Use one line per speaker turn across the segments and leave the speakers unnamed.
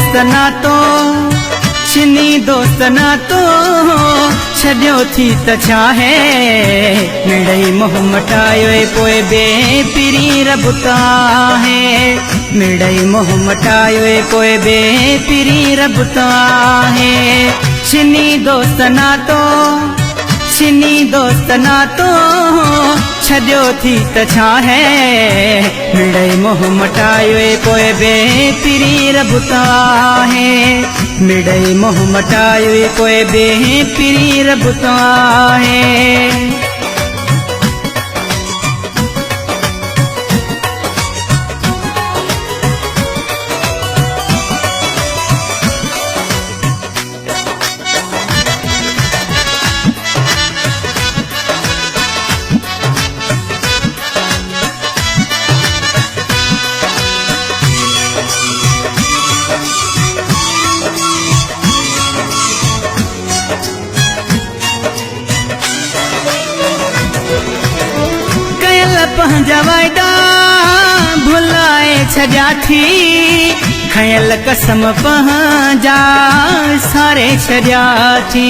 दोस्त नातो छिनी दोस्त नातो छॾियो थी त छा है मिड़ई मोह मटायो पोइ बे पिरी रबता है मिड़ई मोह मटायो पोइ बे पिरी रबता है छिनी दोस्त नातो छिनी दोस्त नातो छॾियो थी त छा है मिड़ई मोह मटायो पोइ बे पिरी रबता है मिड़ई मोह मटायो पोइ बे पिरी रबता है। पंहिंजा वाइदा भुलाए छॾिया थी खयल कसम पंहिंजा सारे छॾिया थी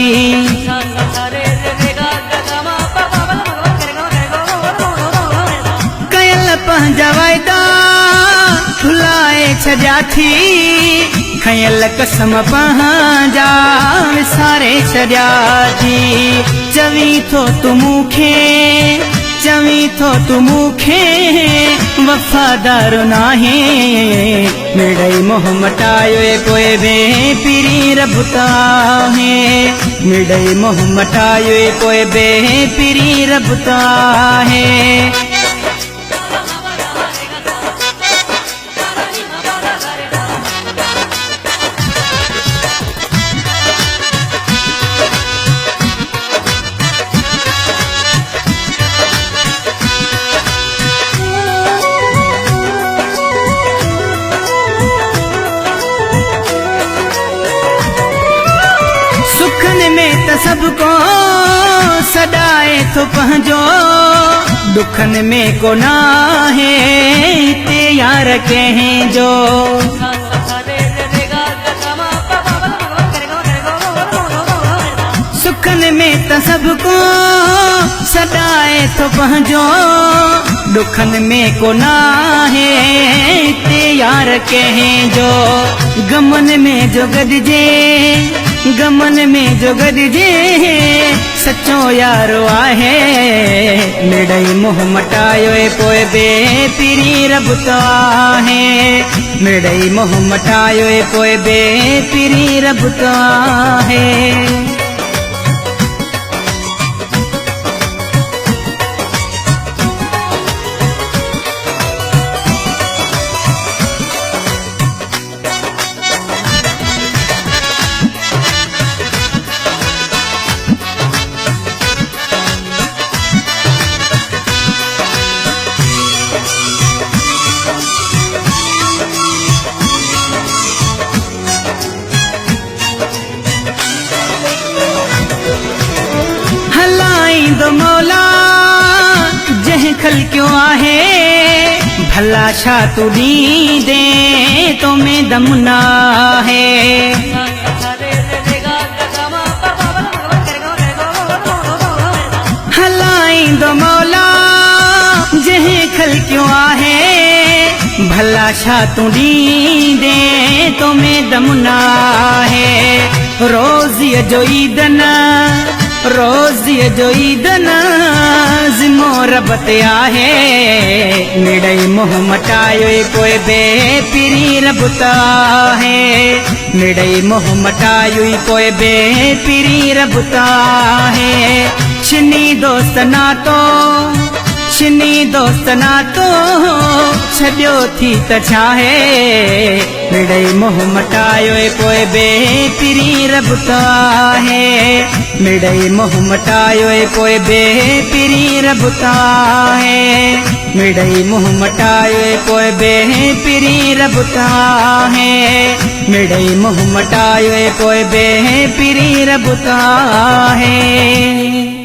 कयल पंहिंजा वाइदा भुलाए छॾिया थी खयल कसम पंहिंजा सारे छॾिया थी चवी थो तूं मूंखे चवी थो तूं मूंखे वफ़ादार नाहे मिड़ई मोह मटायो पोइ बे पिरी रबता है मिड़ई मोह मटायो पोइ बे पिरी रबता है। सबको सदाए तो पंहिंजो दुखन में को ना है ते यार कहीं जो सुखन में त सबको सदाए तो पंहिंजो दुखन में को ना है ते यार कहीं जो गमन में जो गॾिजे गमन में जो गॾिजे सच्चो यारो आहे मिड़ई मोह मटायो पोइ बे पिरी रबता है मिड़ई मोह मटायो पोइ बे पिरी रबता है। दो मौला जह खल क्यों आहे भला छा तू दी दे तो में दम ना है हलाई दो मौला जह खल क्यों आहे भला छा तू दी दे तो में दम ना है रोज़ी जो ईदन रोज़ी जो ईदन ज़िमो रबत आहे मिड़ई मोह मटायो पोइ बे पिरी रबता है मिड़ई मोह मटायो पोइ बे पिरी रबता है छिनी दोस्त नातो छिनी दोस्त नातो छॾियो थी त छा है मिड़ई मोह मटायो पोइ बे पिरी रबता है मिड़ई मोह मटायो पोइ बे पिरी रबता है मिड़ई मोह मटायो पोइ बे पिरी रबता है मिड़ई मोह मटायो पोइ बे पिरी रबता है।